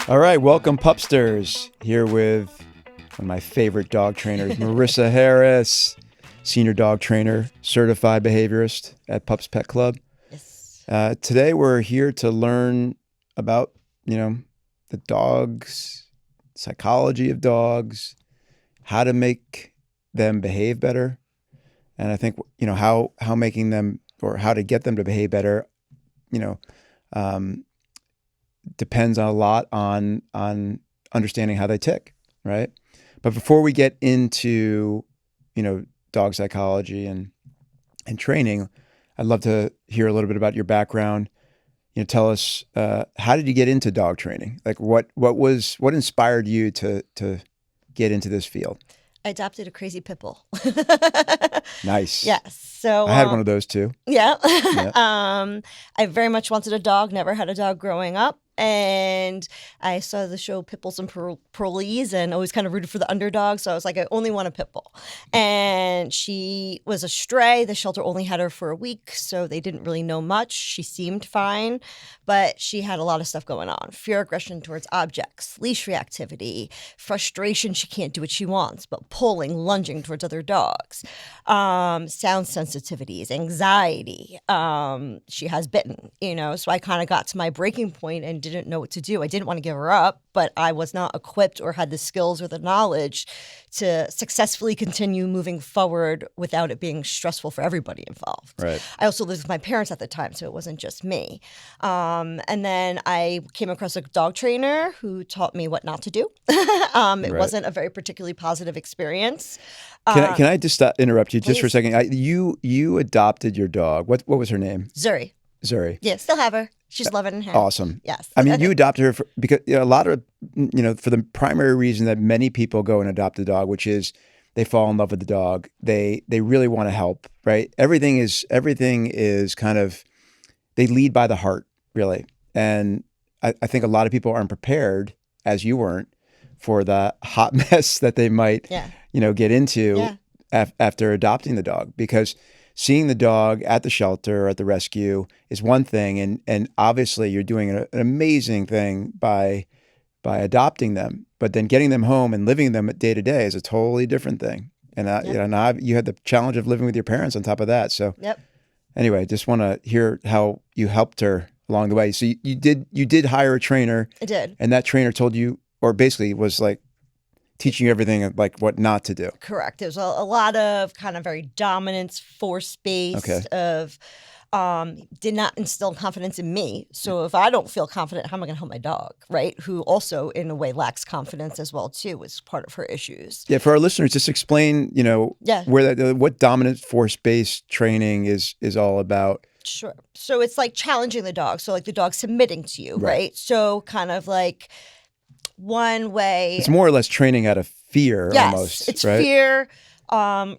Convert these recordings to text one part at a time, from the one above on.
All right, welcome Pupsters. Here with one of my favorite dog trainers, Marissa Harris, senior dog trainer, certified behaviorist at Pups Pet Club. Yes. Today we're here to learn about, the dogs, psychology of dogs, how to make them behave better. And I think, how making them or how to get them to behave better, depends a lot on understanding how they tick, right? But before we get into, dog psychology and training, I'd love to hear a little bit about your background. Tell us, how did you get into dog training? Like what inspired you to get into this field? I adopted a crazy pit bull. Nice. Yes. So I had one of those too. Yeah. Yeah. I very much wanted a dog, never had a dog growing up. And I saw the show Pit Bulls and Parolees and always kind of rooted for the underdog. So I was like, I only want a pit bull. And she was a stray. The shelter only had her for a week, so they didn't really know much. She seemed fine, but she had a lot of stuff going on. Fear, aggression towards objects, leash reactivity, frustration. She can't do what she wants, but pulling, lunging towards other dogs, sound sensitivities, anxiety. She has bitten, so I kind of got to my breaking point and didn't know what to do. I didn't want to give her up, but I was not equipped or had the skills or the knowledge to successfully continue moving forward without it being stressful for everybody involved. Right. I also lived with my parents at the time, so it wasn't just me. And then I came across a dog trainer who taught me what not to do. It wasn't a very particularly positive experience. Can I just interrupt you just for a Please. second? You adopted your dog. What was her name? Zuri. Zuri. Yeah, still have her. She's loving in here. Awesome. Yes. I mean, you adopted her because a lot of, for the primary reason that many people go and adopt a dog, which is they fall in love with the dog. They really want to help, right? Everything is kind of, they lead by the heart, really. And I think a lot of people aren't prepared, as you weren't, for the hot mess that they might, get into after adopting the dog, because seeing the dog at the shelter or at the rescue is one thing, and obviously you're doing an amazing thing by adopting them, but then getting them home and living them day to day is a totally different thing. And now you had the challenge of living with your parents on top of that. So anyway, just want to hear how you helped her along the way. So you did hire a trainer. I did. And that trainer told you, or basically was like teaching you everything like what not to do. Correct. There's a lot of kind of very dominance, force-based of did not instill confidence in me. So if I don't feel confident, how am I going to help my dog, right? Who also in a way lacks confidence as well too, was part of her issues. Yeah, for our listeners, just explain, where what dominant force-based training is all about. Sure. So it's like challenging the dog. So like the dog submitting to you, right? So kind of like one way. It's more or less training out of fear, almost. It's right? fear,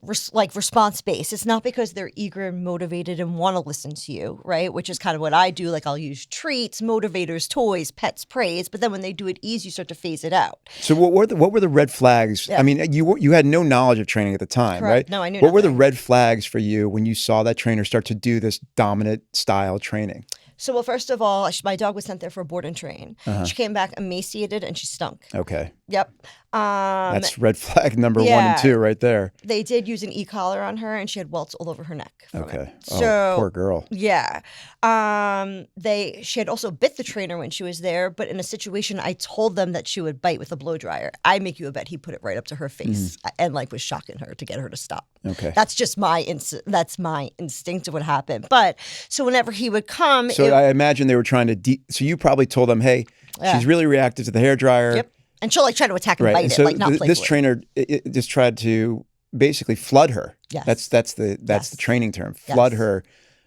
response based. It's not because they're eager and motivated and want to listen to you, right? Which is kind of what I do. Like I'll use treats, motivators, toys, pets, praise. But then when they do it easy, you start to phase it out. So what were the red flags? Yeah. I mean, you had no knowledge of training at the time, Correct. right? No, I knew. What were the red flags for you when you saw that trainer start to do this dominant style training? So, well, first of all, my dog was sent there for a board and train. She came back emaciated and she stunk. Okay. Yep. That's red flag number 1 and 2 right there. They did use an e-collar on her and she had welts all over her neck. Okay. So, poor girl. Yeah. She had also bit the trainer when she was there, but in a situation I told them that she would bite with a blow dryer. I make you a bet he put it right up to her face and was shocking her to get her to stop. Okay. That's just my instinct of what happened. But so whenever he would come, so I imagine they were trying to. So you probably told them, "Hey, she's really reactive to the hairdryer." Yep. And she'll try to attack and bite and so it, not playfully. This trainer just tried to basically flood her. Yes. That's the training term. Flood her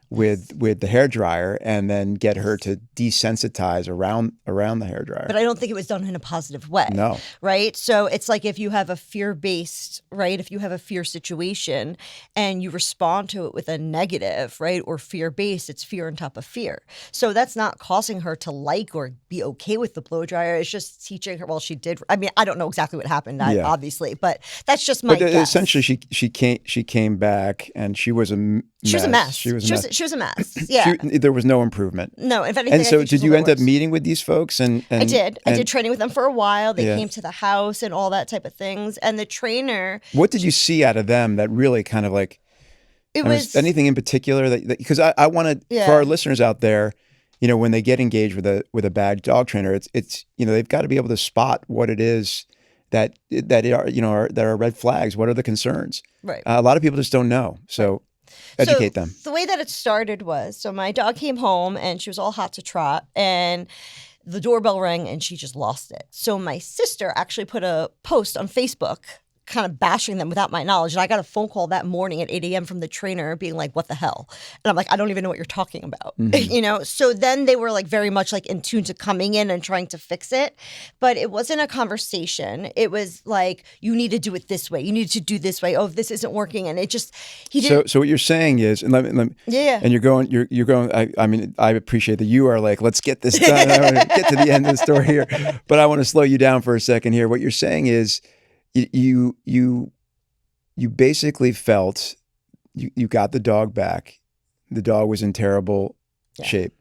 with the hairdryer and then get her to desensitize around the hairdryer. But I don't think it was done in a positive way. No. Right? So it's like if you have a fear-based, right? If you have a fear situation and you respond to it with a negative, right? Or fear-based, it's fear on top of fear. So that's not causing her to like or be okay with the blow dryer. It's just teaching her, well, she did. I mean, I don't know exactly what happened, obviously, but that's just my guess. Essentially, she came back and she was a mess. She was a mess. she was a mess. Yeah. There was no improvement. No, if anything, And I so think she did was a you little end up worse. meeting with these folks? I did. I and did training with them for a while. They Yeah. came to the house and all that type of things. And the trainer, what did you see out of them that really kind of like, it I mean, was anything in particular that because I want to, for our listeners out there, when they get engaged with a bad dog trainer, it's they've got to be able to spot what it is that are red flags. What are the concerns? right. A lot of people just don't know. So educate them. The way that it started was, so my dog came home and she was all hot to trot, and the doorbell rang and she just lost it. So my sister actually put a post on Facebook kind of bashing them without my knowledge. And I got a phone call that morning at 8 a.m. from the trainer being like, what the hell? And I'm like, I don't even know what you're talking about. So then they were like very much like in tune to coming in and trying to fix it. But it wasn't a conversation. It was like, you need to do it this way. You need to do this way. Oh, if this isn't working. And it just, he didn't. So what you're saying is, and let me and you're going, I mean, I appreciate that you are like, let's get this done. I want to get to the end of the story here, but I want to slow you down for a second here. What you're saying is, you basically felt you got the dog back. The dog was in terrible shape.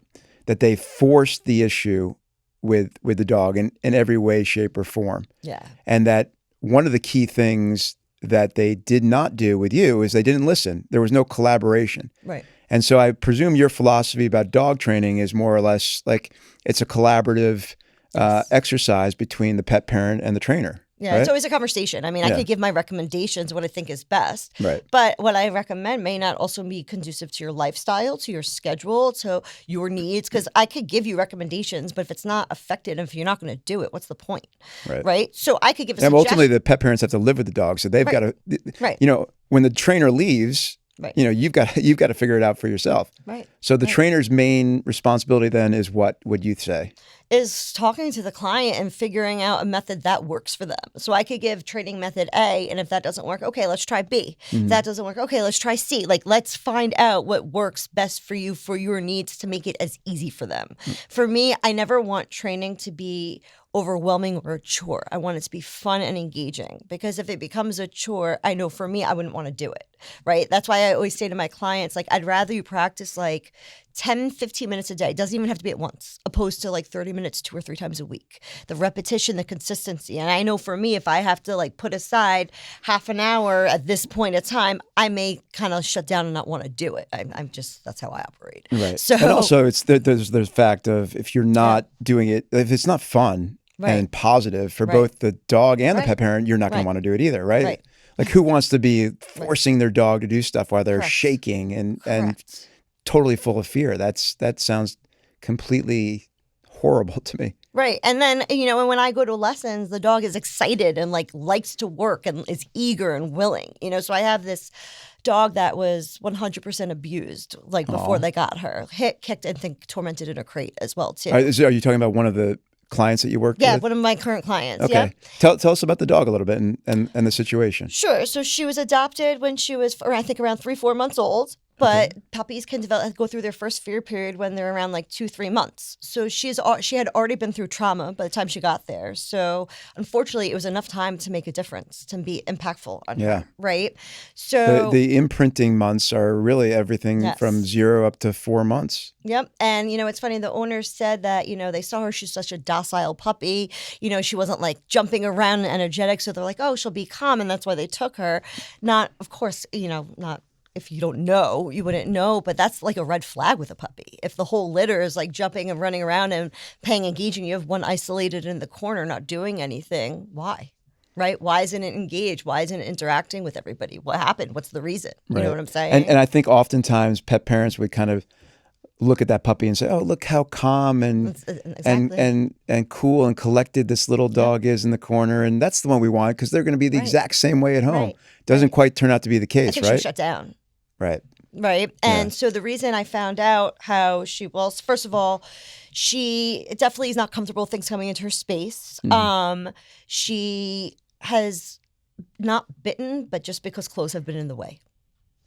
That they forced the issue with the dog in every way, shape, or form. Yeah. And that one of the key things that they did not do with you is they didn't listen. There was no collaboration. Right. And so I presume your philosophy about dog training is more or less like it's a collaborative exercise between the pet parent and the trainer. Yeah, right? It's always a conversation. I mean, I could give my recommendations, what I think is best. Right. But what I recommend may not also be conducive to your lifestyle, to your schedule, to your needs. Because I could give you recommendations, but if it's not effective, if you're not going to do it, what's the point? Right. So I could give a suggestion. Ultimately, the pet parents have to live with the dog, so they've got to. Right. When the trainer leaves. Right. You've got to figure it out for yourself. Right. So the trainer's main responsibility then is what would you say? Is talking to the client and figuring out a method that works for them. So I could give training method A, and if that doesn't work, okay, let's try B. If that doesn't work, okay, let's try C. Like, let's find out what works best for you, for your needs, to make it as easy for them. For me, I never want training to be overwhelming or a chore. I want it to be fun and engaging, because if it becomes a chore, I know for me, I wouldn't want to do it, right? That's why I always say to my clients, like, I'd rather you practice like 10, 15 minutes a day. It doesn't even have to be at once, opposed to like 30 minutes 2 or 3 times a week. The repetition, the consistency. And I know for me, if I have to like put aside half an hour at this point of time, I may kind of shut down and not want to do it. I'm just, that's how I operate. Right. So, and also it's there's the fact of if you're not doing it, if it's not fun and positive for both the dog and the pet parent, you're not going to want to do it either. Right. Like, who wants to be forcing their dog to do stuff while they're shaking and totally full of fear? That sounds completely horrible to me. Right. And then, when I go to lessons, the dog is excited and like likes to work and is eager and willing, so I have this dog that was 100% abused, like before they got her, hit, kicked, and think tormented in a crate as well too. Are you talking about one of the clients that you worked with? Yeah, one of my current clients. Okay. Yeah. Tell us about the dog a little bit and the situation. Sure. So she was adopted when she was, I think, around 3-4 months old. But puppies can go through their first fear period when they're around like 2-3 months. So she had already been through trauma by the time she got there. So unfortunately, it was enough time to make a difference, to be impactful on her. Right. So the imprinting months are really everything from 0 up to 4 months. Yep. And, it's funny. The owner said that, they saw her. She's such a docile puppy. She wasn't like jumping around and energetic. So they're like, oh, she'll be calm. And that's why they took her. Not, of course, not. If you don't know, you wouldn't know, but that's like a red flag with a puppy. If the whole litter is like jumping and running around and paying engaging, you have one isolated in the corner not doing anything. Why? Right? Why isn't it engaged? Why isn't it interacting with everybody? What happened? What's the reason? You know what I'm saying? And I think oftentimes pet parents would kind of look at that puppy and say, "Oh, look how calm and cool and collected this little dog is in the corner, and that's the one we want because they're going to be the exact same way at home." Doesn't quite turn out to be the case, I think she shut down. Right. And so the reason I found out how she was, first of all, she definitely is not comfortable with things coming into her space. She has not bitten, but just because clothes have been in the way.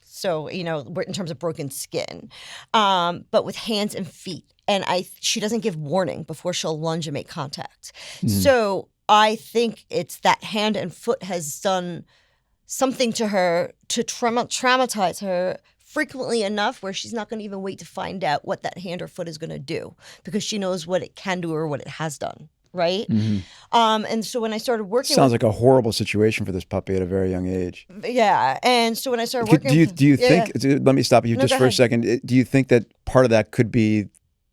So, in terms of broken skin, but with hands and feet. And she doesn't give warning before she'll lunge and make contact. So I think it's that hand and foot has done something to her to traumatize her frequently enough where she's not going to even wait to find out what that hand or foot is going to do because she knows what it can do or what it has done. Right. And so when I started working Sounds like a horrible situation for this puppy at a very young age. Yeah. And so when I started working Do you think, let me stop you just for a ahead. second. Do you think that part of that could be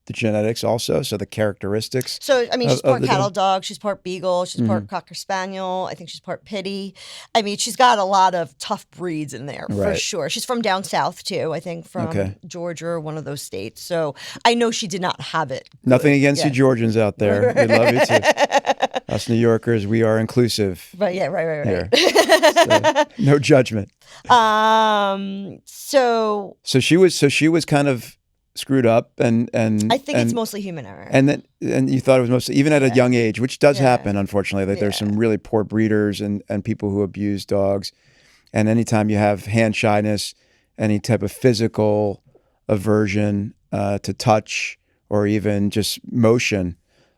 the genetics also? So the characteristics? So, I mean, she's of part the cattle dog? dog. She's part beagle. She's part cocker spaniel. I think she's part pitty. I mean, she's got a lot of tough breeds in there for Right. sure. She's from down south too. I think from Okay. Georgia or one of those states. So I know she did not have it. Nothing good. against you Georgians out there. We love you too. Us New Yorkers, we are inclusive But yeah, right. here. So, no judgment. So So she was kind of screwed up and I think it's mostly human error. and you thought it was mostly even at a young age, which does Yeah. happen, unfortunately. Like there's some really poor breeders and people who abuse dogs. And anytime you have hand shyness, any type of physical aversion to touch or even just motion,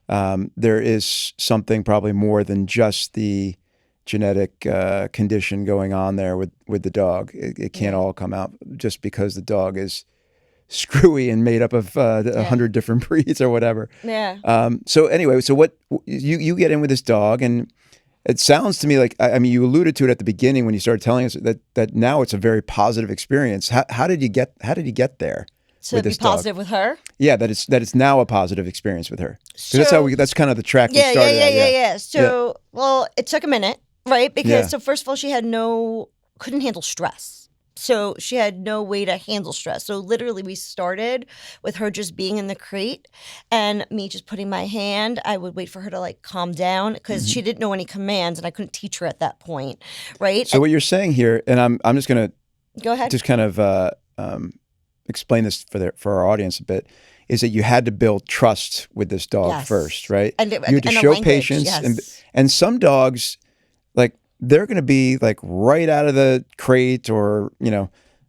there is something probably more than just the genetic condition going on there with the dog. It can't all come out just because the dog is screwy and made up of 100 different breeds or whatever. Yeah. So anyway, so what you get in with this dog, and it sounds to me like, I mean, you alluded to it at the beginning when you started telling us that now it's a very positive experience. How did you get there? So with be this dog? positive with her. Yeah, that it's now a positive experience with her. 'Cause that's kind of the track we started at. Yeah. So, well, it took a minute, right? Because Yeah. so first of all, she couldn't handle stress. So she had no way to handle stress. So literally we started with her just being in the crate and me just putting my hand. I would wait for her to like calm down because she didn't know any commands and I couldn't teach her at that point, right? So what you're saying here, and I'm just going to Go ahead. just kind of explain this for our audience a bit, is that you had to build trust with this dog Yes. first, right? And you had to and a show language, patience, yes. and some dogs, like they're going to be like right out of the crate or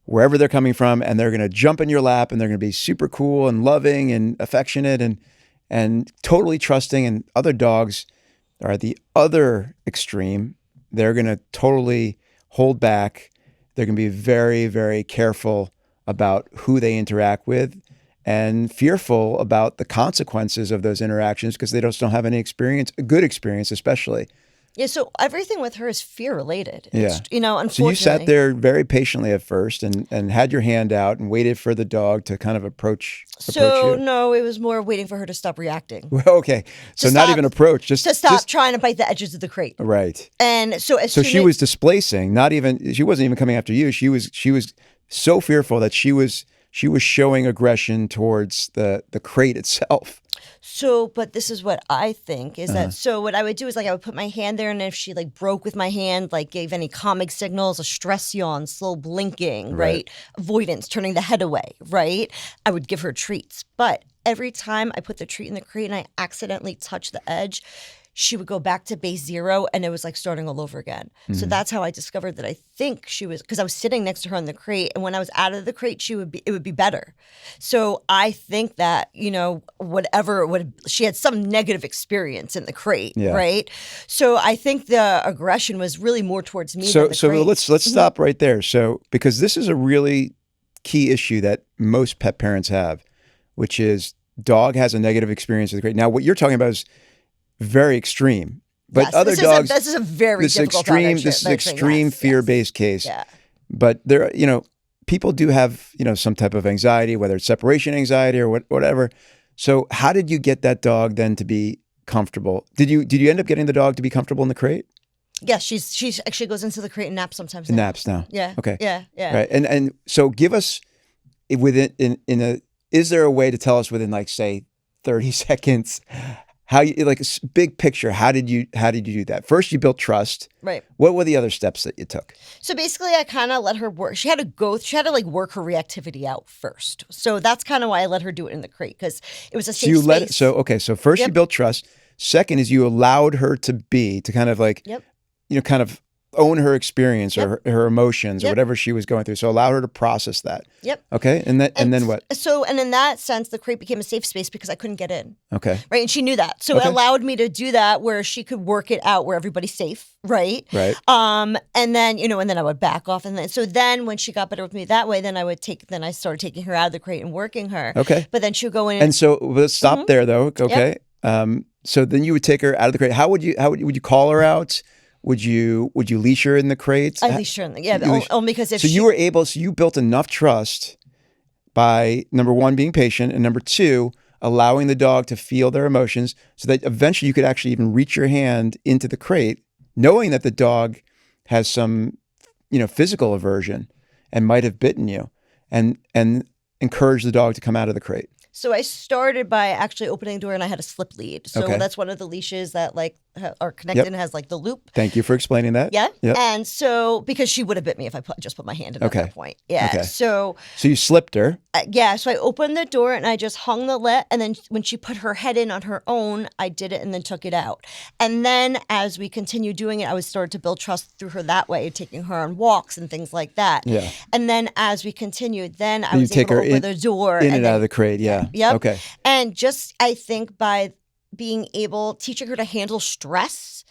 wherever they're coming from, and they're going to jump in your lap, and they're going to be super cool and loving and affectionate and totally trusting. And other dogs are at the other extreme. They're going to totally hold back. They're going to be very, very careful about who they interact with and fearful about the consequences of those interactions because they just don't have any experience, a good experience especially. Yeah, so everything with her is fear related. Yeah. Unfortunately. So you sat there very patiently at first and had your hand out and waited for the dog to kind of approach So you. no, it was more waiting for her to stop reacting. Well, okay. So not even approach, just to stop trying to bite the edges of the crate. Right. And so So she was displacing, she wasn't even coming after you. She was so fearful that she was showing aggression towards the crate itself. So, but this is what I think is that, so what I would do is like, I would put my hand there and if she like broke with my hand, like gave any comic signals, a stress yawn, slow blinking, right? Avoidance, turning the head away, right? I would give her treats. But every time I put the treat in the crate and I accidentally touch the edge, she would go back to base zero and it was like starting all over again. So that's how I discovered that I think she was, because I was sitting next to her in the crate and when I was out of the crate, it would be better. So I think that, she had some negative experience in the crate, right? So I think the aggression was really more towards me than the crate. Let's stop right there. So, because this is a really key issue that most pet parents have, which is dog has a negative experience with the crate. Now, what you're talking about is very extreme, but Yes, other dogs. This is a very difficult dog, actually. This is extreme fear-based case. Yeah. But there, people do have some type of anxiety, whether it's separation anxiety or whatever. So, how did you get that dog then to be comfortable? Did you end up getting the dog to be comfortable in the crate? Yeah, she actually goes into the crate and naps sometimes. Naps now. Yeah. Okay. Yeah. Right. And so, give us is there a way to tell us within like say 30 seconds? How you like a big picture? How did you do that? First, you built trust. Right. What were the other steps that you took? So basically, I kind of let her work. She had to like work her reactivity out first. So that's kind of why I let her do it in the crate because it was a safe space. So first you built trust. Second is you allowed her to kind of like, kind of own her experience Yep. or her emotions or Yep. whatever she was going through. So allow her to process that. Yep. Okay. And then what? So, and in that sense, the crate became a safe space because I couldn't get in. Okay. Right. And she knew that. So it Okay. allowed me to do that where she could work it out where everybody's safe. Right. Right. And then, and then I would back off. And then when she got better with me that way, then I started taking her out of the crate and working her. Okay. But then she would go in. And so let's stop there though. Okay. Yep. So then you would take her out of the crate. Would you call her out? Would you leash her in the crate? I leashed her in only because if you built enough trust by number one, being patient, and number two, allowing the dog to feel their emotions so that eventually you could actually even reach your hand into the crate, knowing that the dog has some, physical aversion and might have bitten you, and encourage the dog to come out of the crate. So I started by actually opening the door, and I had a slip lead. So Okay. that's one of the leashes that are connected and has like the loop. Thank you for explaining that. Yeah. Yep. And so because she would have bit me if I just put my hand in at that point. Yeah. Okay. So you slipped her. So I opened the door and I just hung the let, and then when she put her head in on her own, I did it and then took it out. And then as we continued doing it, I was started to build trust through her that way, taking her on walks and things like that. Yeah. And then as we continued, then I You was take able her to open the door in and then, out of the crate. Yeah. Yep. Okay. And just, I think by teaching her to handle stress.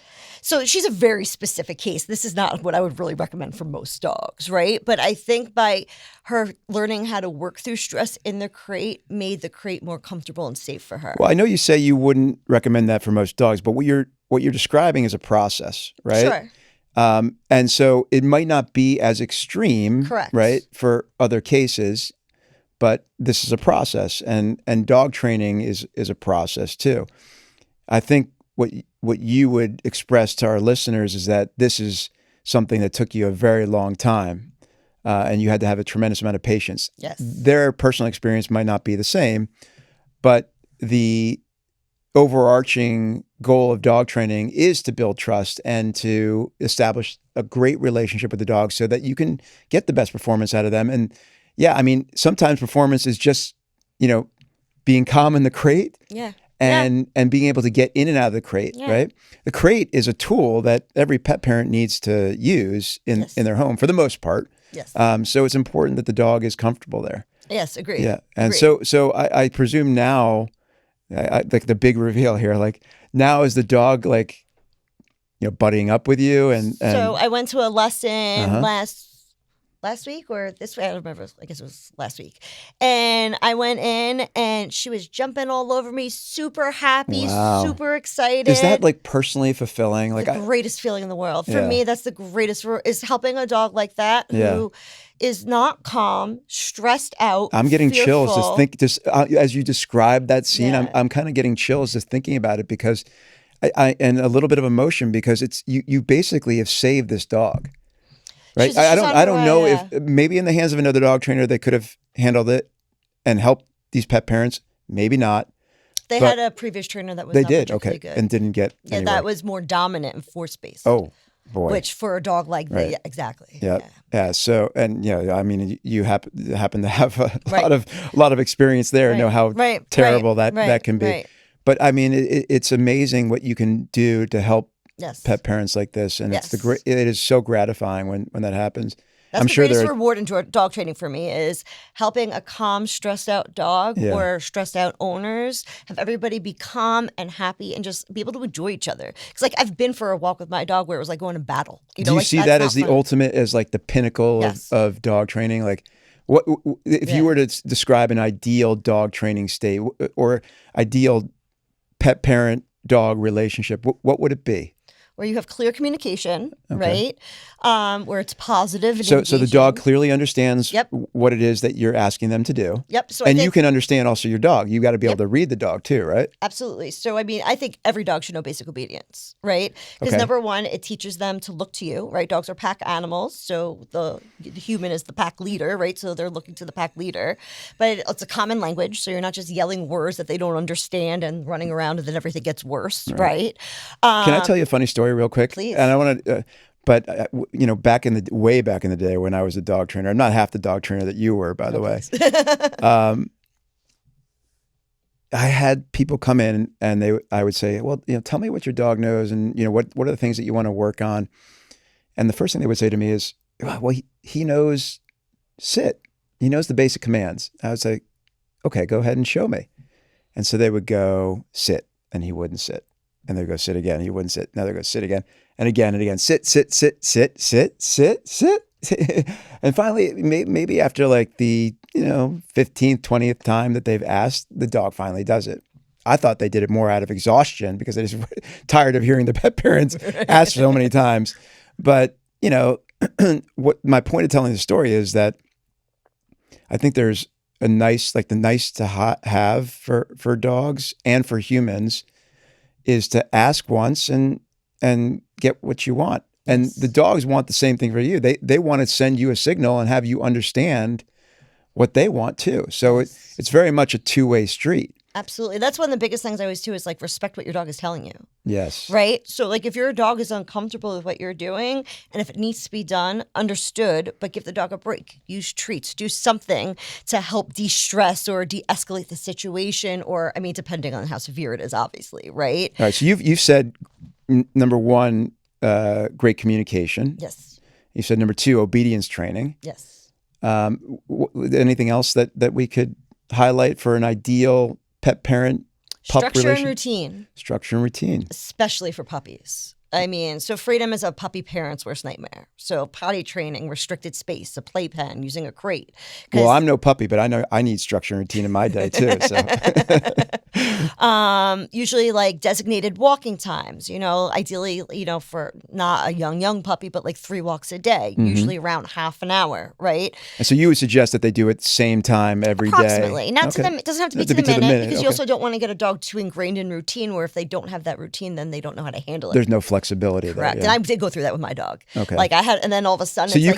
So she's a very specific case. This is not what I would really recommend for most dogs, right? But I think by her learning how to work through stress in the crate made the crate more comfortable and safe for her. Well, I know you say you wouldn't recommend that for most dogs, but what you're describing is a process, right? Sure. And so it might not be as extreme, Correct. right, for other cases, but this is a process, and dog training is a process too. I think what you would express to our listeners is that this is something that took you a very long time, and you had to have a tremendous amount of patience. Yes. Their personal experience might not be the same, but the overarching goal of dog training is to build trust and to establish a great relationship with the dog so that you can get the best performance out of them. And yeah, I mean, sometimes performance is just, being calm in the crate. Yeah. And being able to get in and out of the crate, right? The crate is a tool that every pet parent needs to use in their home for the most part. Yes. So it's important that the dog is comfortable there. Yes, agreed. Yeah. And Agreed. so I presume now, like the big reveal here, like now is the dog like, buddying up with you and So I went to a lesson Uh-huh. last week or this week. I don't remember. I guess it was last week. And I went in and she was jumping all over me, super happy, Wow. super excited. Is that like personally fulfilling? Like the greatest feeling in the world? For Yeah. me, that's the greatest, is helping a dog like that Yeah. who is not calm, stressed out. I'm getting chills fearful. as you describe that scene. Yeah. I'm kind of getting chills just thinking about it because I and a little bit of emotion because it's you basically have saved this dog, right? She's I on her don't way, know yeah. if maybe in the hands of another dog trainer they could have handled it and helped these pet parents. Maybe not. They but had a previous trainer that was They not did particularly okay good. and didn't get anywhere. That was more dominant and force based. Oh boy. Which for a dog like Right. that, exactly. Yeah. So, and I mean, you happen to have a Right. lot of experience there and know how Right. terrible Right. that can be. Right. But I mean, it's amazing what you can do to help Yes. pet parents like this, and Yes. it is so gratifying when that happens. That's I'm the sure greatest there are, reward in dog training for me is helping a calm, stressed out dog Yeah. or stressed out owners have everybody be calm and happy and just be able to enjoy each other. Because like I've been for a walk with my dog where it was like going to battle. do you like, see that's that not as the fun. ultimate, as like the pinnacle Yes. of dog training? Like, what if Yeah. you were to describe an ideal dog training state or ideal pet parent dog relationship? What would it be? Where you have clear communication, right? Where it's positive and So the dog engaging. clearly understands Yep. what it is that you're asking them to do. Yep. So And I you think, can understand also your dog. You got to be able Yep. to read the dog too, right? absolutely. So, I mean, I think every dog should know basic obedience, right? Because Okay. number one, it teaches them to look to you, right? Dogs are pack animals. So the human is the pack leader, right? So they're looking to the pack leader. But it's a common language. So you're not just yelling words that they don't understand and running around and then everything gets worse, right? Can I tell you a funny story real quick? Please. And I want to, but way back in the day when I was a dog trainer, I'm not half the dog trainer that you were, by the way. I had people come in and I would say, well, tell me what your dog knows and what are the things that you want to work on. And the first thing they would say to me is, well, he knows sit. He knows the basic commands. I was like, okay, go ahead and show me. And so they would go sit, and he wouldn't sit. And they'd go sit again. He wouldn't sit. Now they'd go sit again and again and again. Sit, sit, sit, sit, sit, sit, sit. And finally, maybe after like the 15th, 20th time that they've asked, the dog finally does it. I thought they did it more out of exhaustion because they just were tired of hearing the pet parents ask so many times. But what my point of telling the story is that I think there's a nice to have for dogs and for humans is to ask once and get what you want. And the dogs want the same thing for you. They want to send you a signal and have you understand what they want too. So it's very much a two-way street. Absolutely. That's one of the biggest things I always do is like respect what your dog is telling you. Yes. Right? So like if your dog is uncomfortable with what you're doing and if it needs to be done, understood, but give the dog a break. Use treats. Do something to help de-stress or de-escalate the situation or, I mean, depending on how severe it is, obviously, right? All right. So you've said number one, great communication. Yes. You said number two, obedience training. Yes. Anything else that we could highlight for an ideal pet parent pup Structure relation? and routine. Structure and routine. Especially for puppies. I mean, so freedom is a puppy parent's worst nightmare. So potty training, restricted space, a playpen, using a crate. Well, I'm no puppy, but I know I need structure and routine in my day too. So. Usually like designated walking times, ideally, for not a young puppy, but like 3 walks a day, usually around half an hour, right? And so you would suggest that they do it same time every day? Approximately. Not to them. It doesn't have to be to the minute because you also don't want to get a dog too ingrained in routine where if they don't have that routine, then they don't know how to handle it. There's no flexibility. Correct. There, yeah. And I did go through that with my dog. Okay. Like and then all of a sudden, so you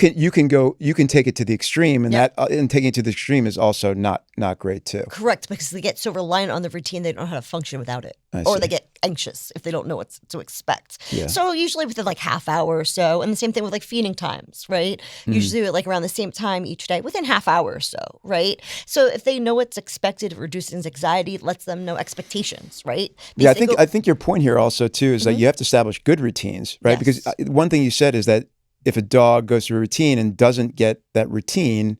can take it to the extreme, and and taking it to the extreme is also not great too. Correct, because they get so reliant on the routine, they don't know how to function without it, or they get anxious if they don't know what to expect. Yeah. So usually within like half hour or so, and the same thing with like feeding times, right? Usually like around the same time each day, within half hour or so, right? So if they know what's expected, it reduces anxiety, it lets them know expectations, right? Because I think your point here also too is that you have to establish good routines, right? Yes. Because one thing you said is that if a dog goes through a routine and doesn't get that routine,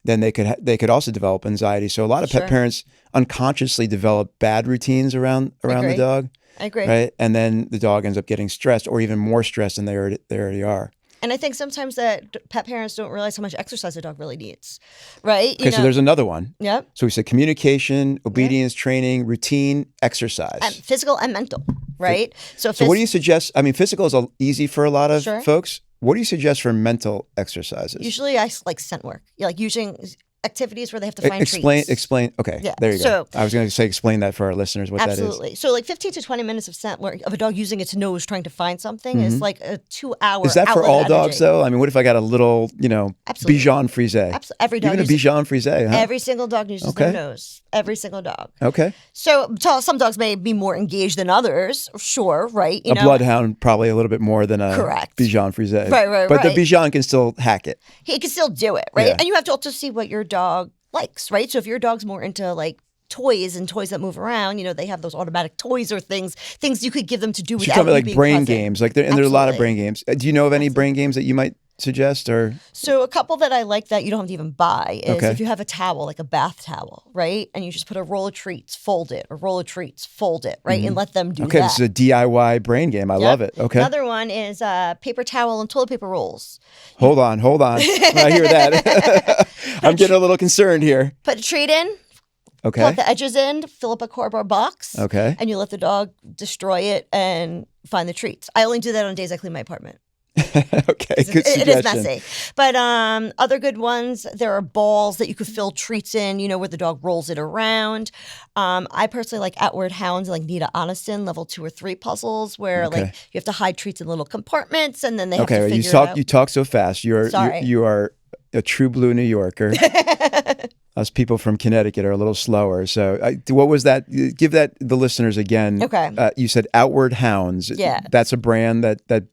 then they could also develop anxiety. So a lot of pet parents unconsciously develop bad routines around the dog. I agree. Right, and then the dog ends up getting stressed, or even more stressed than they already are. And I think sometimes that pet parents don't realize how much exercise a dog really needs, right? Okay, so there's another one. Yep. So we said communication, obedience training, routine, exercise. And physical and mental, right? So what do you suggest? I mean, physical is easy for a lot of folks. What do you suggest for mental exercises? Usually I like scent work. Like using activities where they have to find treats. Explain. Okay, there you go. So, I was going to say explain that for our listeners what that is. Absolutely. So like 15 to 20 minutes of scent work of a dog using its nose trying to find something is like a 2-hour. Is that for all dogs though? I mean, what if I got a little, Bichon Frise? Absolutely. Every dog. Even a Bichon Frise, huh? Every single dog uses their nose. Every single dog. Okay. So some dogs may be more engaged than others. Sure, right? A bloodhound probably a little bit more than a Bichon Frise. Right. But the Bichon can still hack it. He can still do it, right? Yeah. And you have to also see what your dog likes, right? So if your dog's more into like toys and toys that move around, they have those automatic toys or things you could give them to do without talking about being brain present. Games, and there are a lot of brain games. Do you know of any brain games that you might suggest? Or so a couple that I like that you don't have to even buy is if you have a towel, like a bath towel, right? And you just put a roll of treats, fold it, a roll of treats, fold it, right? And let them do that. Okay, this is a DIY brain game. I love it. Okay. Another one is paper towel and toilet paper rolls. Hold on. I hear that. I'm getting a little concerned here. Put a treat in. Okay. Put the edges in, fill up a cardboard box. Okay. And you let the dog destroy it and find the treats. I only do that on days I clean my apartment. Okay, good suggestion. It is messy. But other good ones, there are balls that you could fill treats in, where the dog rolls it around. I personally like Outward Hounds, like Nita Aniston, level 2 or 3 puzzles, where like you have to hide treats in little compartments, and then they have to figure it out. You talk so fast. You are a true blue New Yorker. Us people from Connecticut are a little slower. So what was that? Give that the listeners again. Okay. You said Outward Hounds. Yeah. That's a brand that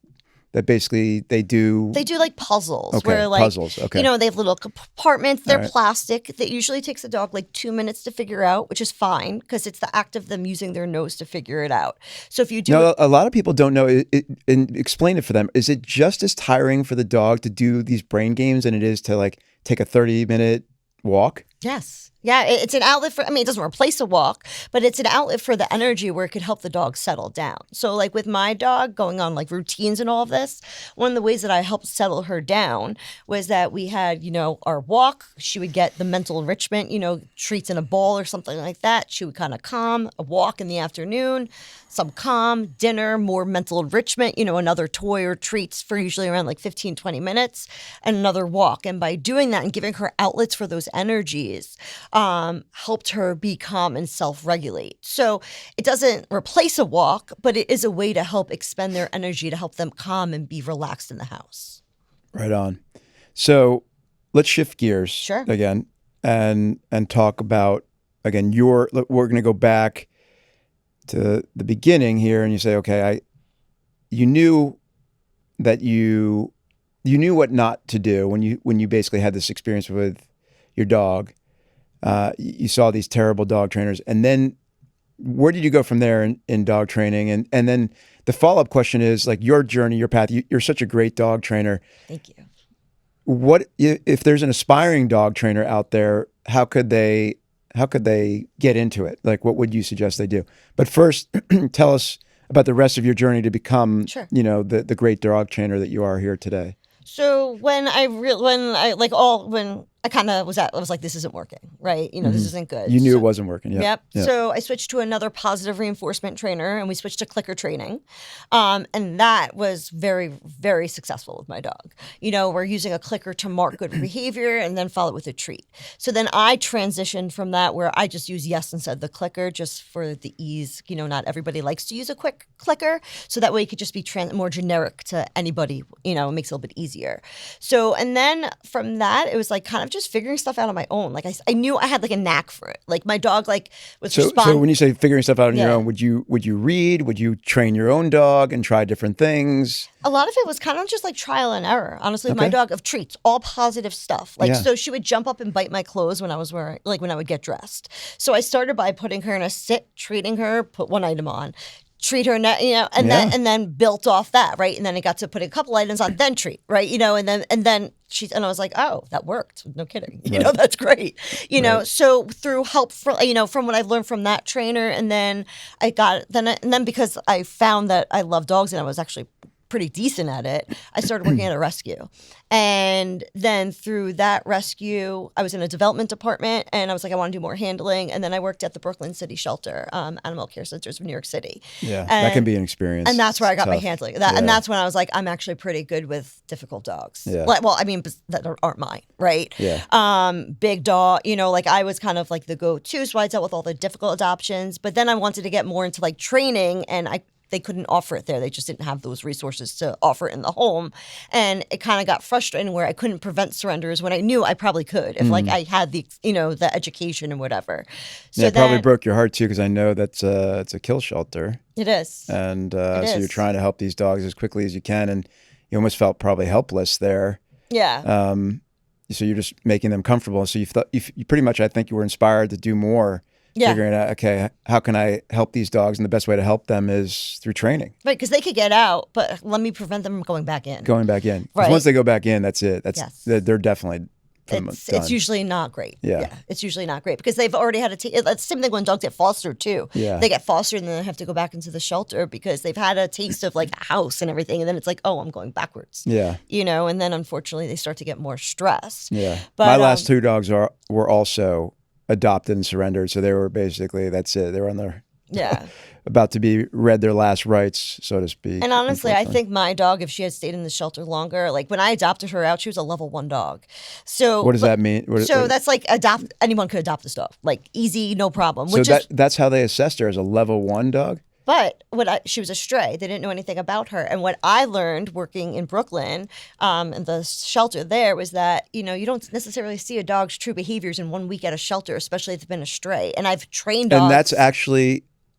that basically they do. They do like puzzles Okay, where like, puzzles. Okay. they have little compartments. They're All right. plastic. That usually takes the dog like 2 minutes to figure out, which is fine because it's the act of them using their nose to figure it out. So if you do No, a lot of people don't know and explain it for them. Is it just as tiring for the dog to do these brain games than it is to like take a 30-minute walk? Yes. Yeah, it's an outlet for, I mean, it doesn't replace a walk, but it's an outlet for the energy where it could help the dog settle down. So, like with my dog going on like routines and all of this, one of the ways that I helped settle her down was that we had, our walk. She would get the mental enrichment, treats in a bowl or something like that. She would kind of calm, a walk in the afternoon, some calm, dinner, more mental enrichment, another toy or treats for usually around like 15, 20 minutes, and another walk. And by doing that and giving her outlets for those energies, helped her be calm and self-regulate. So it doesn't replace a walk, but it is a way to help expend their energy to help them calm and be relaxed in the house. Right on. So let's shift gears Sure. again and talk about, again, we're going to go back to the beginning here, and you say, okay, you knew that you knew what not to do when you basically had this experience with your dog. You saw these terrible dog trainers, and then where did you go from there in dog training? And then the follow-up question is like your journey, your path. You're such a great dog trainer. Thank you. What if there's an aspiring dog trainer out there? How could they get into it? Like, what would you suggest they do? But first, tell us about the rest of your journey to become, Sure. the great dog trainer that you are here today. So when I kind of I was like, this isn't working, right? This isn't good. You knew So- it wasn't working. Yep. Yeah. So I switched to another positive reinforcement trainer, and we switched to clicker training. And that was very, very successful with my dog. We're using a clicker to mark good behavior and then follow it with a treat. So then I transitioned from that where I just use yes instead of the clicker just for the ease. Not everybody likes to use a quick clicker. So that way it could just be more generic to anybody, it makes it a little bit easier. So, and then from that, it was like kind of just figuring stuff out on my own. Like I knew I had like a knack for it. Like my dog was So when you say figuring stuff out on your Yeah. own, would you read? Would you train your own dog and try different things? A lot of it was kind of just like trial and error. Honestly, my Okay. dog of treats, all positive stuff. Like Yeah. so she would jump up and bite my clothes when I was wearing when I would get dressed. So I started by putting her in a sit, treating her, put one item on. Treat her, and Yeah. then built off that, right? And then it got to put a couple items on, then treat, right? And then I was like, oh, that worked. No kidding. Right. That's great. Right. So through help from what I've learned from that trainer, and then because I found that I love dogs and I was actually pretty decent at it, I started working at a rescue. And then through that rescue, I was in a development department and I was like, I want to do more handling. And then I worked at the Brooklyn City Shelter, Animal Care Centers of New York City. Yeah, that And- can be an experience. And that's where I got my Tough. handling. Yeah. And that's when I was like, I'm actually pretty good with difficult dogs. Yeah. That aren't mine, right? Yeah. Big dog, I was kind of like the go-to. So I dealt with all the difficult adoptions. But then I wanted to get more into like training, and they couldn't offer it there. They just didn't have those resources to offer it in the home. And it kind of got frustrating where I couldn't prevent surrenders when I knew I probably could if like I had the, the education and whatever. So Yeah, it probably then- broke your heart too, because I know that's it's a kill shelter, It is. and It so you're is. trying to help these dogs as quickly as you can, and you almost felt probably helpless there. Yeah. So you're just making them comfortable. So you pretty much, I think you were inspired to do more. Yeah. Figuring out, okay, how can I help these dogs? And the best way to help them is through training, Right, because they could get out, but let me prevent them from going back in. going back in. 'Cause Right. once they go back in, that's it. Yes. They're definitely done. It's usually not great. Yeah. It's usually not great because they've already had it's the same thing when dogs get fostered too. Yeah. They get fostered and then they have to go back into the shelter because they've had a taste of like a house and everything, and then it's like, oh, I'm going backwards. Yeah. And then unfortunately they start to get more stress. Yeah. But, My last two dogs were also adopted and surrendered. So they were basically, that's it. They were on their Yeah. about to be read their last rites, so to speak. And honestly, I unfortunately. think my dog, if she had stayed in the shelter longer, like when I adopted her out, she was a level 1 dog. So What does that mean? That's like anyone could adopt this dog, like easy, no problem. So that's how they assessed her, as a level 1 dog? But she was a stray. They didn't know anything about her. And what I learned working in Brooklyn, in the shelter there, was that, you don't necessarily see a dog's true behaviors in 1 week at a shelter, especially if it's been a stray. And I've trained dogs. And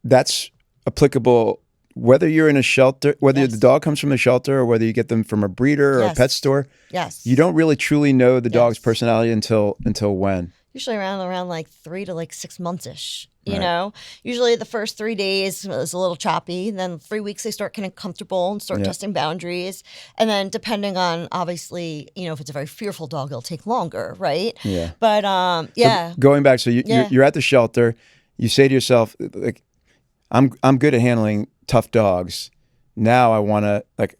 that's applicable whether you're in a shelter, whether the Yes. dog comes from the shelter or whether you get them from a breeder or a pet Yes. store, Yes. you don't really truly know the dog's Yes. personality until when. Usually around like 3 to like 6 months ish. You Right. know, usually the first 3 days is a little choppy. Then 3 weeks they start getting comfortable and start Yeah. testing boundaries. And then depending on obviously, you know, if it's a very fearful dog, it'll take longer, right? Yeah. But So yeah, going back, so Yeah. you're at the shelter. You say to yourself, like, I'm good at handling tough dogs. Now I want to like,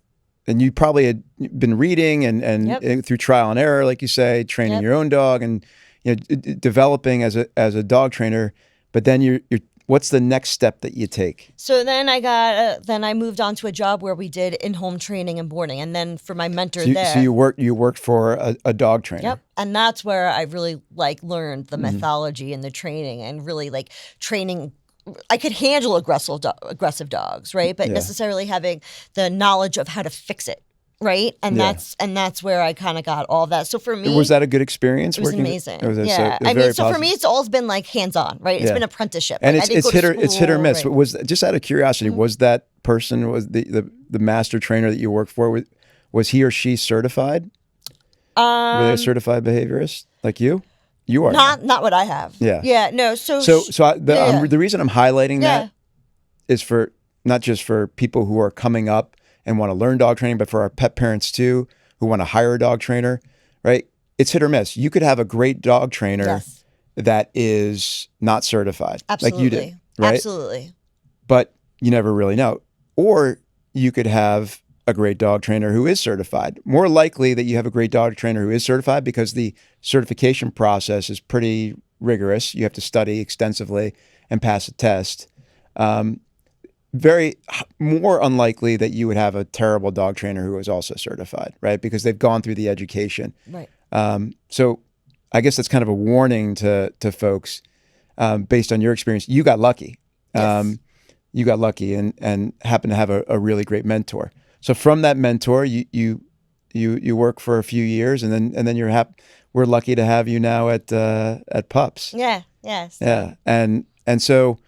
and you probably had been reading and through trial and error, like you say, training Yep. your own dog and developing as a dog trainer. But then you're what's the next step that you take? So then then I moved on to a job where we did in-home training and boarding, and then for my mentor there. So you worked for a dog trainer. Yep. And that's where I really like learned the Mm-hmm. mythology and the training and really like training. I could handle aggressive dogs, right? But Yeah. necessarily having the knowledge of how to fix it, right? And Yeah. that's where I kind of got all of that. So for me, Was that a good experience? it was working? amazing. Or was it Yeah. so I very mean, so for positive? me, it's always been like hands-on, right? It's Yeah. been apprenticeship. And Like, I didn't go to it's hit or school, miss. right. Was just out of curiosity, was that person was the master trainer that you worked for? Was he or she certified? Were they a certified behaviorist like you? You are Not what I have. Yeah. Yeah. No. So the reason I'm highlighting Yeah. that is for not just for people who are coming up and want to learn dog training, but for our pet parents too who want to hire a dog trainer. Right? It's hit or miss. You could have a great dog trainer Yes. that is not certified, Absolutely. like you did, right? Absolutely. But you never really know. Or you could have a great dog trainer who is certified. More likely that you have a great dog trainer who is certified because the certification process is pretty rigorous. You have to study extensively and pass a test. Very more unlikely that you would have a terrible dog trainer who is also certified, right? Because they've gone through the education. Right. So I guess that's kind of a warning to folks based on your experience. You got lucky. Yes. You got lucky and happened to have a really great mentor. So from that mentor, you work for a few years, and then we're lucky to have you now at Pups. Yeah. Yes. Yeah, and so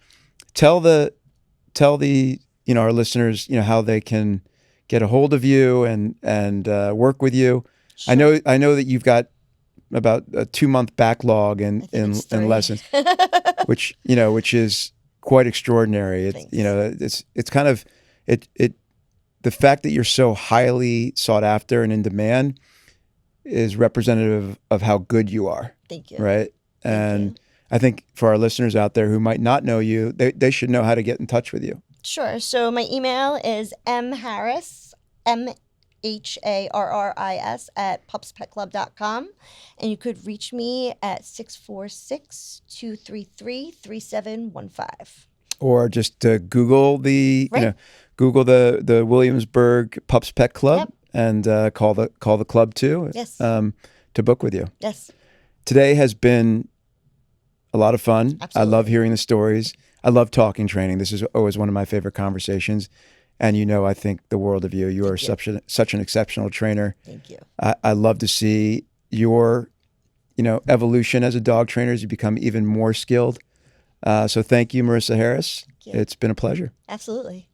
tell the our listeners how they can get a hold of you and work with you. Sure. I know that you've got about a 2-month backlog in it's 3. lessons, which is quite extraordinary. Thanks. It's kind of the fact that you're so highly sought after and in demand is representative of how good you are. Thank you. Right. And I think for our listeners out there who might not know you, they should know how to get in touch with you. Sure. So my email is mharris, MHARRIS @pupspetclub.com. And you could reach me at 646-233-3715. Or just Google Right. Google the Williamsburg Pups Pet Club. Yep. And call the club too. Yes. To book with you. Yes. Today has been a lot of fun. Absolutely. I love hearing the stories. I love talking training. This is always one of my favorite conversations. And I think the world of you. You are such an exceptional trainer. Thank you. I love to see your, evolution as a dog trainer as you become even more skilled. So thank you, Marissa Harris. Thank you. It's been a pleasure. Absolutely.